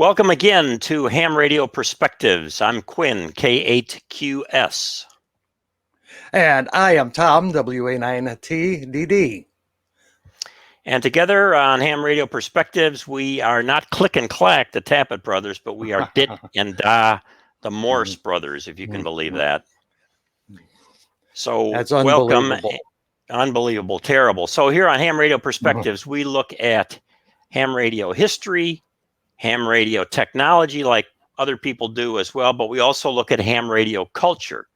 Welcome again to Ham Radio Perspectives. I'm Quinn, K8QS. And I am Tom, WA9TDD. And together on Ham Radio Perspectives, we are not Click and Clack, the Tappet brothers, but we are Dit and Da, the Morse brothers, if you can believe that. So That's welcome. unbelievable. Unbelievable, terrible. So here on Ham Radio Perspectives, we look at ham radio history, ham radio technology, like other people do as well, but we also look at ham radio culture.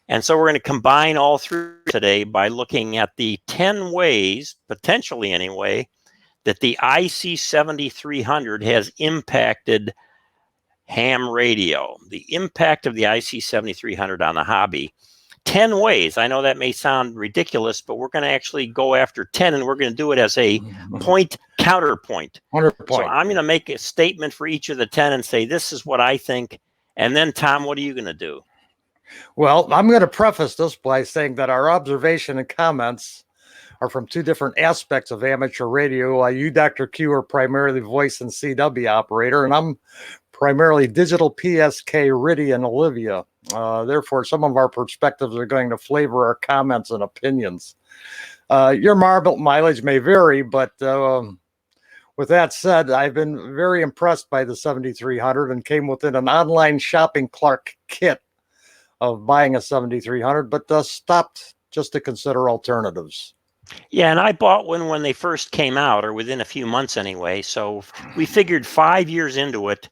And so we're going to combine all three today by looking at the 10 ways, potentially anyway, that the IC 7300 has impacted ham radio, the impact of the IC 7300 on the hobby. 10 ways. I know that may sound ridiculous, but we're going to actually go after 10, and we're going to do it as a point counterpoint. So I'm going to make a statement for each of the 10 and say, this is what I think. And then, Tom, what are you going to do? Well, I'm going to preface this by saying that our observation and comments are from two different aspects of amateur radio. You, Dr. Q, are primarily voice and CW operator, and I'm primarily digital PSK, Riddy, and Olivia. Therefore, some of our perspectives are going to flavor our comments and opinions. Your marble mileage may vary, but with that said, I've been very impressed by the 7300 and came within an online shopping Clark kit of buying a 7300, but stopped just to consider alternatives. Yeah, and I bought one when they first came out, or within a few months anyway. So we figured 5 years into it,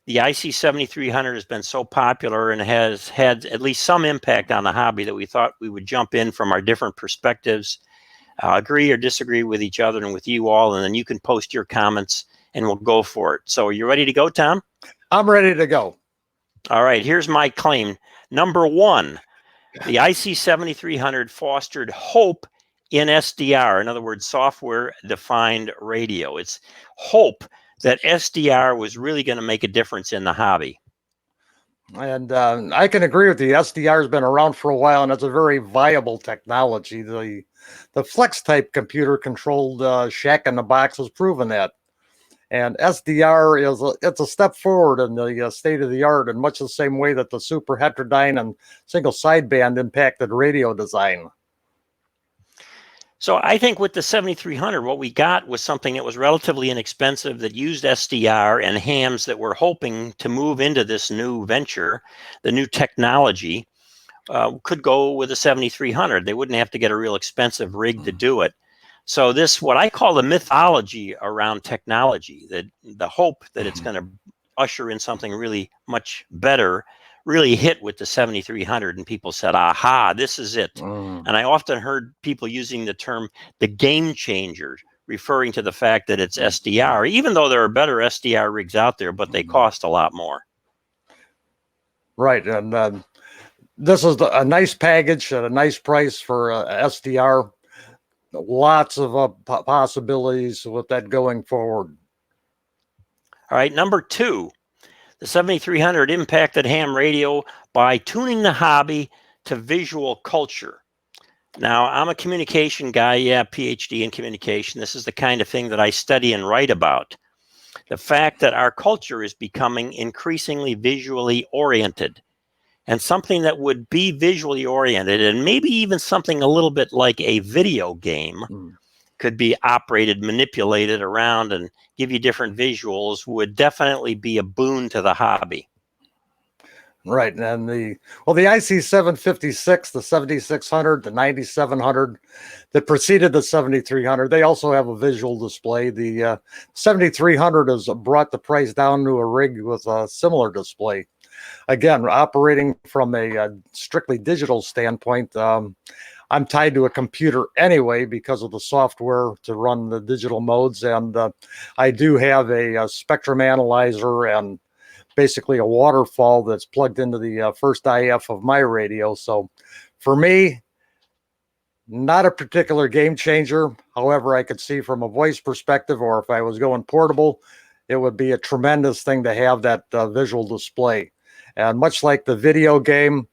the IC 7300 has been so popular and has had at least some impact on the hobby that we thought we would jump in from our different perspectives, agree or disagree with each other and with you all, and then you can post your comments and we'll go for it. So are you ready to go, Tom? I'm ready to go. All right, here's my claim. Number one, the IC 7300 fostered hope in SDR, in other words, software-defined radio. It's hope that SDR was really going to make a difference in the hobby. And I can agree with you. SDR has been around for a while, and it's a very viable technology. The flex-type computer-controlled shack-in-the-box has proven that. And SDR it's a step forward in the state of the art in much the same way that the super heterodyne and single sideband impacted radio design. So I think with the 7300, what we got was something that was relatively inexpensive that used SDR and hams that were hoping to move into this new venture, the new technology, could go with a 7300. They wouldn't have to get a real expensive rig to do it. So this, what I call the mythology around technology, the hope that it's going to usher in something really much better, really hit with the 7300, and people said, aha, this is it. And I often heard people using the term the game changer, referring to the fact that it's SDR, even though there are better SDR rigs out there, but they cost a lot more. Right. And this is a nice package at a nice price for SDR. Lots of possibilities with that going forward. All right, number two, the 7300 impacted ham radio by tuning the hobby to visual culture. Now, I'm a communication guy, PhD in communication. This is the kind of thing that I study and write about. The fact that our culture is becoming increasingly visually oriented. And something that would be visually oriented, and maybe even something a little bit like a video game, could be operated, manipulated around, and give you different visuals, would definitely be a boon to the hobby. Right. And the IC 756, the 7600, the 9700 that preceded the 7300, they also have a visual display. The 7300 has brought the price down to a rig with a similar display. Again, operating from a strictly digital standpoint, I'm tied to a computer anyway because of the software to run the digital modes. And I do have a spectrum analyzer and basically a waterfall that's plugged into the first IF of my radio. So for me, not a particular game changer. However, I could see from a voice perspective, or if I was going portable, it would be a tremendous thing to have that visual display. And much like the video game,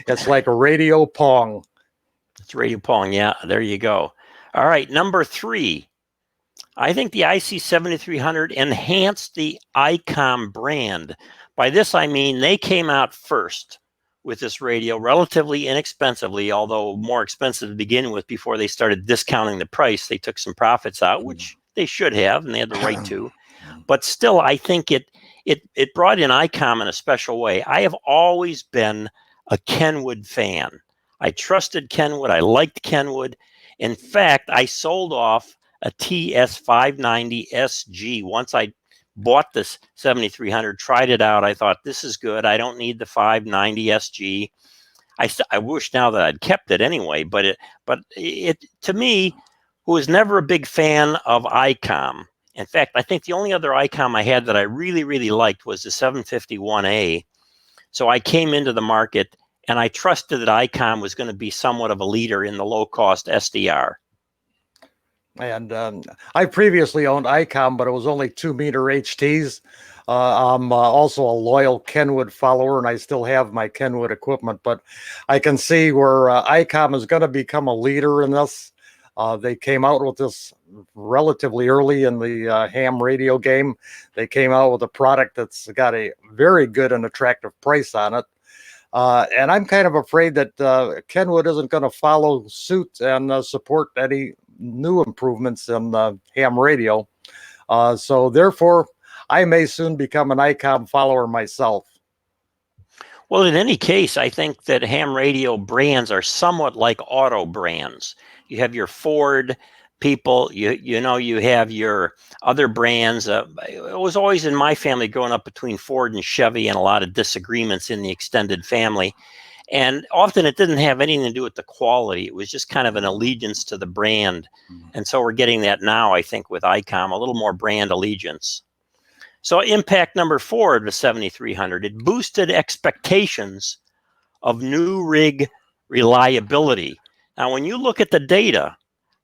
it's like a radio pong. It's radio pong. Yeah, there you go. All right. Number three, I think the IC7300 enhanced the ICOM brand. By this, I mean they came out first with this radio relatively inexpensively, although more expensive to begin with before they started discounting the price. They took some profits out, which they should have, and they had the right to. But still, I think it brought in ICOM in a special way. I have always been a Kenwood fan. I trusted Kenwood. I liked Kenwood. In fact, I sold off a TS590 SG once I bought this 7300, tried it out. I thought, this is good. I don't need the 590 SG. I wish now that I'd kept it anyway, but it to me, who was never a big fan of ICOM. In fact, I think the only other ICOM I had that I really, really liked was the 751A. So I came into the market and I trusted that ICOM was going to be somewhat of a leader in the low-cost SDR. And I previously owned ICOM, but it was only 2-meter HTs. I'm also a loyal Kenwood follower, and I still have my Kenwood equipment. But I can see where ICOM is going to become a leader in this. They came out with this relatively early in the ham radio game. They came out with a product that's got a very good and attractive price on it. And I'm kind of afraid that Kenwood isn't going to follow suit and support any new improvements in ham radio. So therefore, I may soon become an ICOM follower myself. Well, in any case, I think that ham radio brands are somewhat like auto brands. You have your Ford people, you know, you have your other brands. It was always in my family growing up between Ford and Chevy, and a lot of disagreements in the extended family. And often it didn't have anything to do with the quality. It was just kind of an allegiance to the brand. And so we're getting that now, I think, with ICOM, a little more brand allegiance. So impact number 4 of the 7300, it boosted expectations of new rig reliability. Now, when you look at the data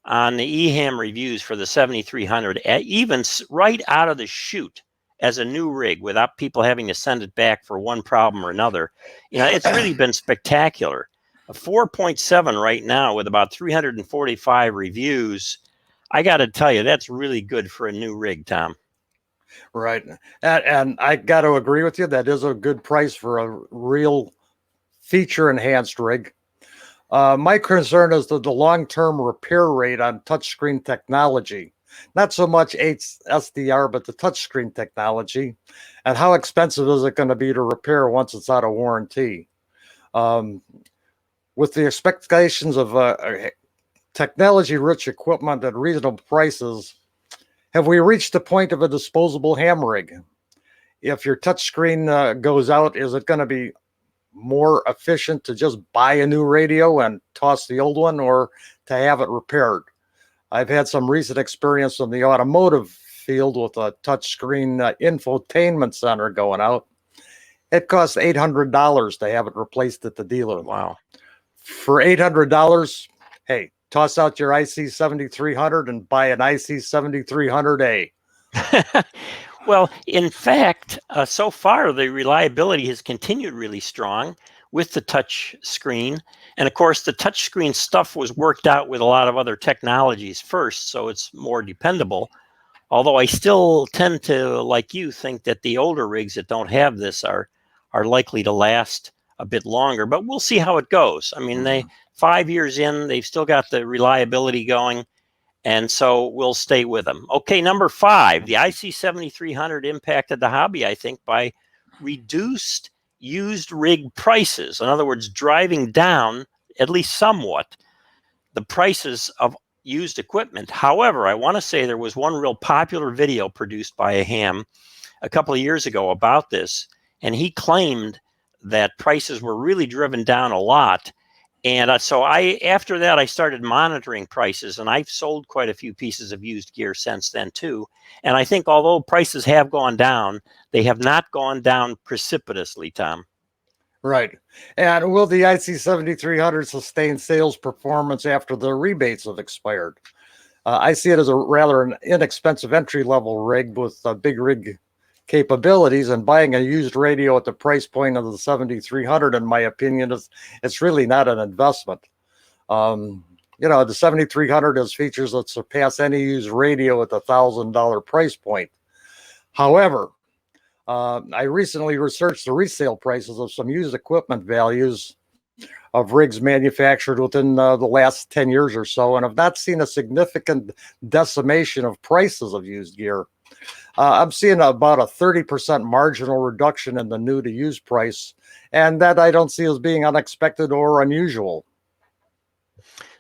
on the eHam reviews for the 7300, even right out of the chute, as a new rig without people having to send it back for one problem or another, you know, it's really been spectacular. A 4.7 right now with about 345 reviews. I got to tell you, that's really good for a new rig, Tom. Right. And I got to agree with you. That is a good price for a real feature enhanced rig. My concern is the long-term repair rate on touchscreen technology. Not so much SDR, but the touchscreen technology. And how expensive is it going to be to repair once it's out of warranty? With the expectations of technology-rich equipment at reasonable prices, have we reached the point of a disposable ham rig? If your touchscreen goes out, is it going to be more efficient to just buy a new radio and toss the old one, or to have it repaired? I've had some recent experience in the automotive field with a touchscreen infotainment center going out. It costs $800 to have it replaced at the dealer. Wow. For $800, hey, toss out your IC7300 and buy an IC7300A. Well, in fact, so far the reliability has continued really strong with the touch screen. And of course, the touch screen stuff was worked out with a lot of other technologies first, so it's more dependable. Although I still tend to, like you, think that the older rigs that don't have this are likely to last a bit longer. But we'll see how it goes. I mean, 5 years in, they've still got the reliability going. And so we'll stay with them. Okay, number 5, the IC7300 impacted the hobby, I think, by reduced used rig prices. In other words, driving down, at least somewhat, the prices of used equipment. However, I want to say there was one real popular video produced by a ham a couple of years ago about this, and he claimed that prices were really driven down a lot. And so after that, I started monitoring prices, and I've sold quite a few pieces of used gear since then too. And I think although prices have gone down, they have not gone down precipitously, Tom. Right. And will the IC7300 sustain sales performance after the rebates have expired? I see it as a rather inexpensive entry-level rig with big rig capabilities, and buying a used radio at the price point of the 7300, in my opinion, it's really not an investment. the 7300 has features that surpass any used radio at the $1,000 price point. However, I recently researched the resale prices of some used equipment values of rigs manufactured within the last 10 years or so, and have not seen a significant decimation of prices of used gear. I'm seeing about a 30% marginal reduction in the new to used price, and that I don't see as being unexpected or unusual.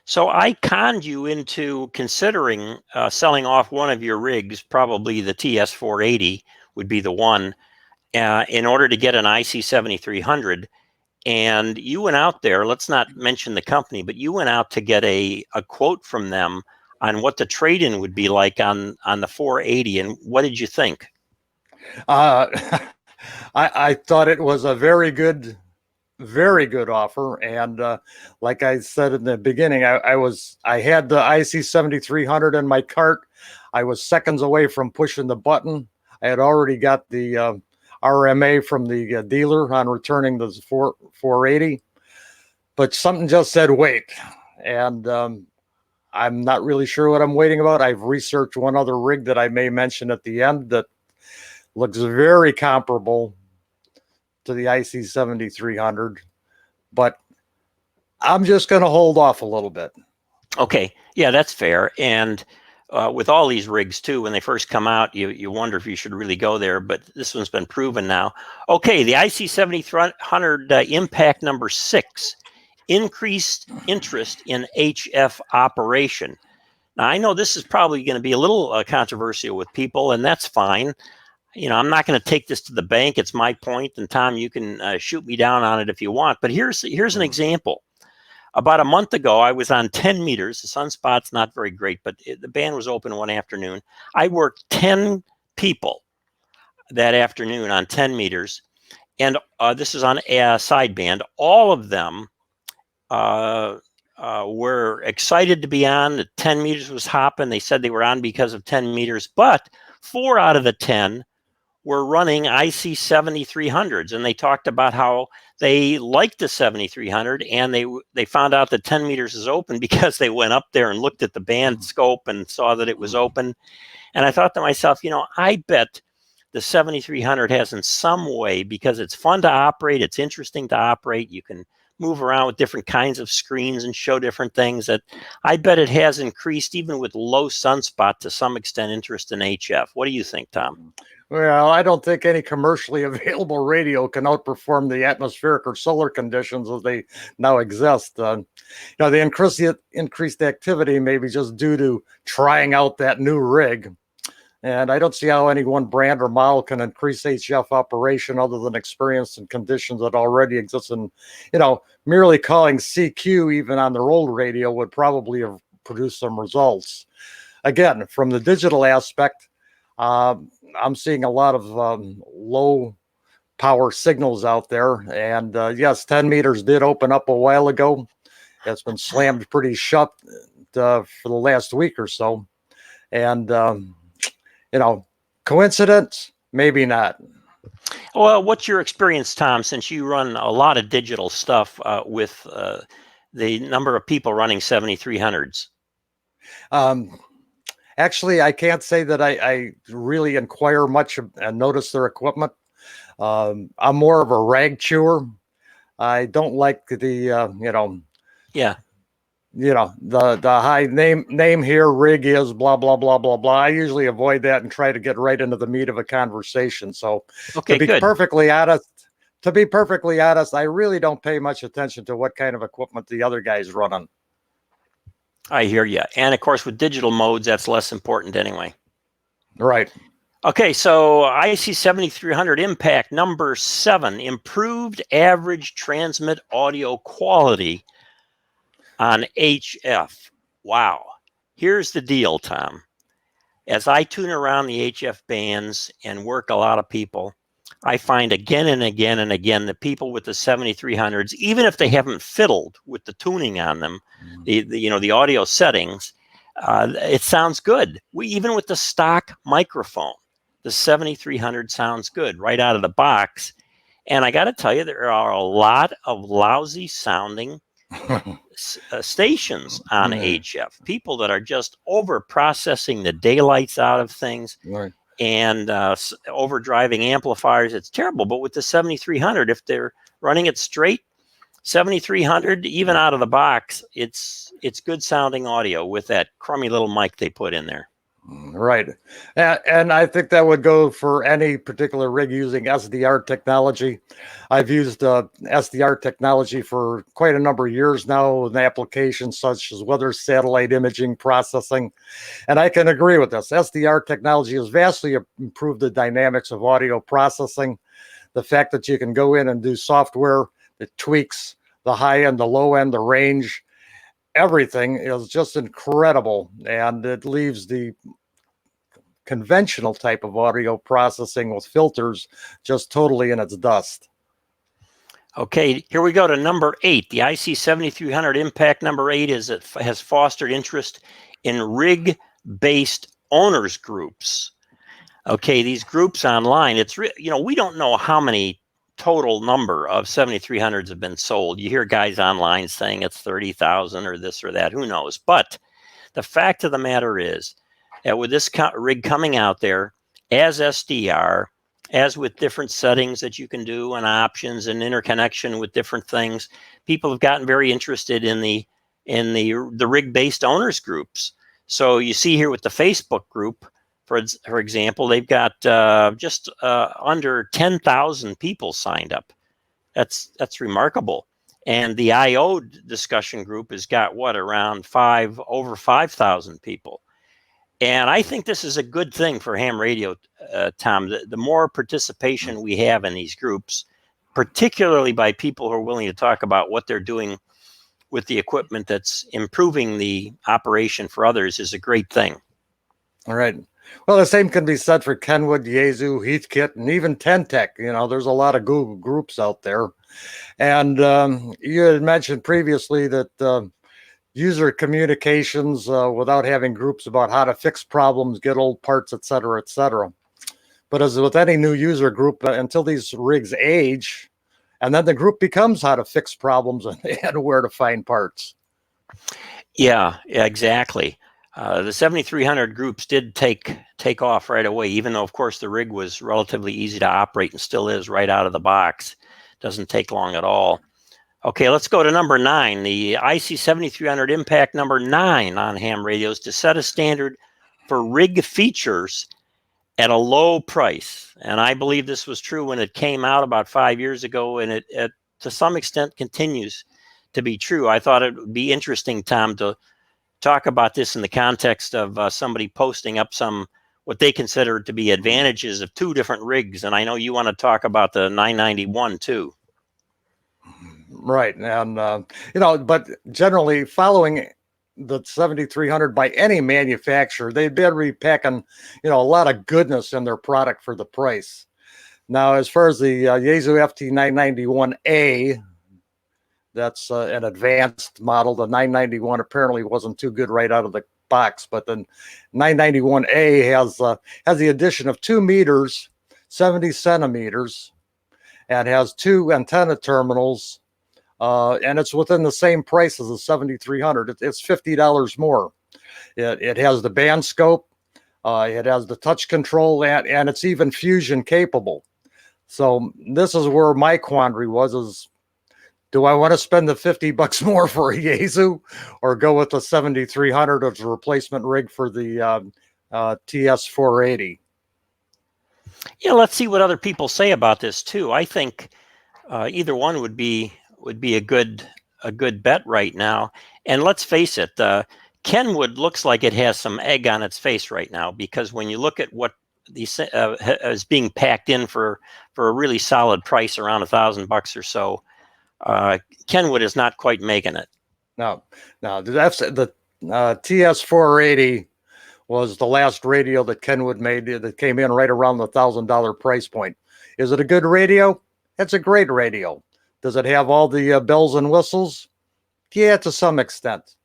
So I conned you into considering selling off one of your rigs, probably the TS480 would be the one, in order to get an IC 7300. And you went out there, let's not mention the company, but you went out to get a quote from them on what the trade-in would be like on the 480. And what did you think? Uh, I thought it was a very good offer. And like I said in the beginning, I had the IC 7300 in my cart. I was seconds away from pushing the button. I had already got the RMA from the dealer on returning the 480, but something just said wait. And I'm not really sure what I'm waiting about. I've researched one other rig that I may mention at the end that looks very comparable to the IC 7300, but I'm just going to hold off a little bit. Okay. Yeah, that's fair. And with all these rigs too, when they first come out, you wonder if you should really go there, but this one's been proven now. Okay, the IC 7300 Impact number 6, increased interest in HF operation. Now, I know this is probably going to be a little controversial with people, and that's fine. I'm not going to take this to the bank. It's my point, and Tom, you can shoot me down on it if you want. But here's an example. About a month ago, I was on 10 meters. The sunspot's not very great, but the band was open one afternoon. I worked 10 people that afternoon on 10 meters, and this is on a sideband. All of them were excited to be on. The 10 meters was hopping. They said they were on because of 10 meters, but 4 out of the 10 were running IC 7300s, and they talked about how they liked the 7300, and they found out that 10 meters is open because they went up there and looked at the band scope and saw that it was open. And I thought to myself, I bet the 7300 has in some way, because it's fun to operate, it's interesting to operate, you can move around with different kinds of screens and show different things, that I bet it has increased, even with low sunspot, to some extent, interest in HF. What do you think, Tom? Well, I don't think any commercially available radio can outperform the atmospheric or solar conditions as they now exist. The increased activity may be just due to trying out that new rig. And I don't see how any one brand or model can increase HF operation other than experience and conditions that already exist. And, merely calling CQ even on their old radio would probably have produced some results. Again, from the digital aspect, I'm seeing a lot of low power signals out there. And yes, 10 meters did open up a while ago. It's been slammed pretty shut for the last week or so. And, coincidence? Maybe not. Well, what's your experience, Tom, since you run a lot of digital stuff with the number of people running 7300s? Actually, I can't say that I really inquire much and notice their equipment. I'm more of a rag chewer. I don't like the, the high name here, rig is blah, blah, blah, blah, blah. I usually avoid that and try to get right into the meat of a conversation. So to be perfectly honest, I really don't pay much attention to what kind of equipment the other guy's running. I hear you. And of course, with digital modes, that's less important anyway. Right. Okay, so IC 7300 Impact number 7, improved average transmit audio quality on HF. Wow. Here's the deal, Tom. As I tune around the HF bands and work a lot of people, I find again and again and again the people with the 7300s, even if they haven't fiddled with the tuning on them, the audio settings, it sounds good. Even with the stock microphone, the 7300 sounds good right out of the box. And I got to tell you, there are a lot of lousy sounding stations on Yeah. HF, people that are just over processing the daylights out of things Right. and over driving amplifiers. It's terrible. But with the 7300, if they're running it straight, 7300, even out of the box, it's good sounding audio with that crummy little mic they put in there. Right. And I think that would go for any particular rig using SDR technology. I've used SDR technology for quite a number of years now in applications such as weather satellite imaging processing. And I can agree with this. SDR technology has vastly improved the dynamics of audio processing. The fact that you can go in and do software that tweaks the high end, the low end, the range, everything is just incredible. And it leaves the conventional type of audio processing with filters just totally in its dust. Okay, here we go to number 8. The IC7300 Impact number 8 has fostered interest in rig-based owners groups. Okay, these groups online, we don't know how many total number of 7300s have been sold. You hear guys online saying it's 30,000 or this or that, who knows? But the fact of the matter is that with this rig coming out there as SDR, as with different settings that you can do and options and interconnection with different things, people have gotten very interested in the rig-based owners groups. So you see here with the Facebook group, for example, they've got just under 10,000 people signed up. That's remarkable. And the IO discussion group has got around over 5,000 people. And I think this is a good thing for ham radio, Tom. The more participation we have in these groups, particularly by people who are willing to talk about what they're doing with the equipment that's improving the operation for others, is a great thing. All right. Well, the same can be said for Kenwood, Yaesu, Heathkit, and even Ten-Tec. There's a lot of Google groups out there. And you had mentioned previously that user communications without having groups about how to fix problems, get old parts, et cetera, et cetera. But as with any new user group, until these rigs age, and then the group becomes how to fix problems and where to find parts. Yeah, exactly. The 7300 groups did take off right away, even though, of course, the rig was relatively easy to operate and still is right out of the box. Doesn't take long at all. Okay, let's go to number 9, the IC7300 Impact number 9 on ham radios to set a standard for rig features at a low price. And I believe this was true when it came out about 5 years ago, and it to some extent continues to be true. I thought it would be interesting, Tom, to talk about this in the context of somebody posting up what they consider to be advantages of 2 different rigs. And I know you want to talk about the 991 too. Right. And, but generally following the 7300 by any manufacturer, they better be packing, a lot of goodness in their product for the price. Now, as far as the Yaesu FT991A, that's an advanced model. The 991 apparently wasn't too good right out of the box, but the 991A has the addition of 2 meters, 70 centimeters, and has 2 antenna terminals. And it's within the same price as the 7300. It's $50 more. It has the band scope. It has the touch control, and it's even fusion capable. So this is where my quandary was: do I want to spend the $50 more for a Yaesu, or go with the 7300 as a replacement rig for the TS480? Yeah, let's see what other people say about this too. I think either one would be a good bet right now. And let's face it, Kenwood looks like it has some egg on its face right now, because when you look at what is being packed in for a really solid price, around $1,000 or so, Kenwood is not quite making it. No, that's the TS480 was the last radio that Kenwood made that came in right around the $1,000 price point. Is it a good radio? It's a great radio. Does it have all the bells and whistles? Yeah, to some extent.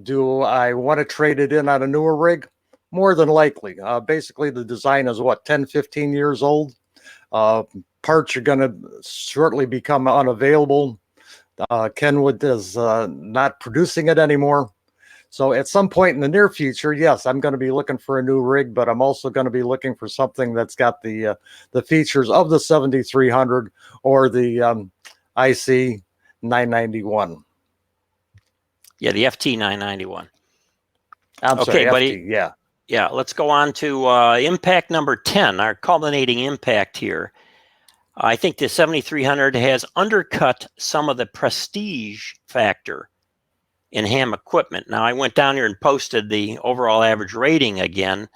Do I want to trade it in on a newer rig? More than likely. Basically, the design is 10, 15 years old. Parts are going to shortly become unavailable. Kenwood is not producing it anymore. So at some point in the near future, yes, I'm going to be looking for a new rig, but I'm also going to be looking for something that's got the features of the 7300 or the IC 991. Yeah, the FT 991. I'm Okay, sorry, buddy. FT, yeah. Yeah, let's go on to impact number 10, our culminating impact here. I think the 7300 has undercut some of the prestige factor in ham equipment. Now, I went down here and posted the overall average rating again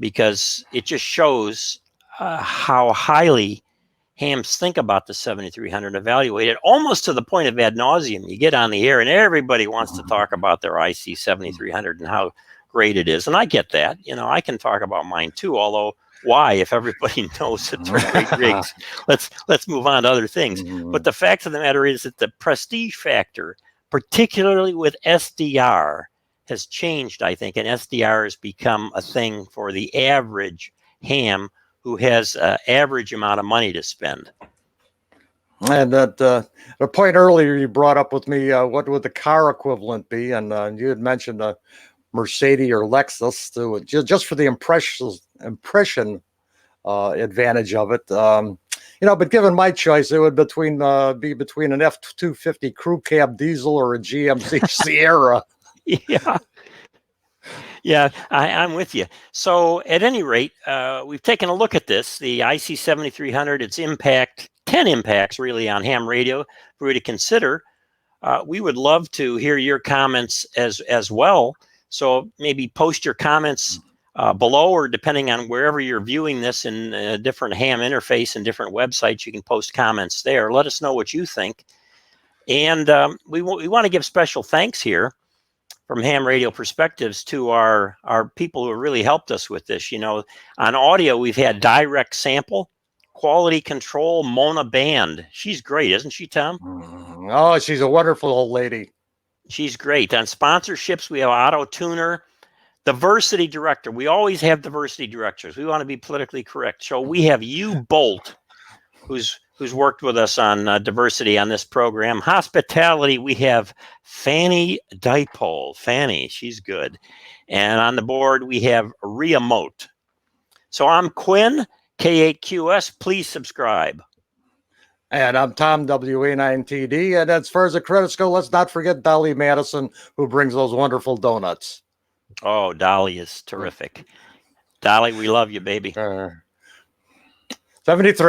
because it just shows how highly hams think about the 7300, evaluate it almost to the point of ad nauseum. You get on the air and everybody wants to talk about their IC 7300 and how great it is. And I get that. You know, I can talk about mine too, although why, if everybody knows that they're great rigs? Let's move on to other things. But the fact of the matter is that the prestige factor, particularly with SDR, has changed, I think, and SDR has become a thing for the average ham who has an average amount of money to spend. And that the point earlier you brought up with me, what would the car equivalent be? And you had mentioned a Mercedes or Lexus just for the impression advantage of it. But given my choice, it would be between an F-250 crew cab diesel or a GMC Sierra. Yeah. Yeah, I'm with you. So at any rate, we've taken a look at this, the IC 7300, its impact, 10 impacts really on ham radio for you to consider. We would love to hear your comments as well. So maybe post your comments below, or depending on wherever you're viewing this in a different ham interface and different websites, you can post comments there. Let us know what you think. And we want to give special thanks here from Ham Radio Perspectives to our people who have really helped us with this. You know, on audio, we've had Direct Sample, Quality Control, Mona Band. She's great, isn't she, Tom? Oh, she's a wonderful old lady. She's great. On sponsorships, we have Auto Tuner, Diversity Director. We always have diversity directors. We want to be politically correct. So we have you, Bolt, who's worked with us on diversity on this program. Hospitality, we have Fanny Dipole. Fanny, she's good. And on the board, we have Ria Moat. So I'm Quinn, K8QS. Please subscribe. And I'm Tom, WA9TD. And as far as the credits go, let's not forget Dolly Madison, who brings those wonderful donuts. Oh, Dolly is terrific. Dolly, we love you, baby. 73.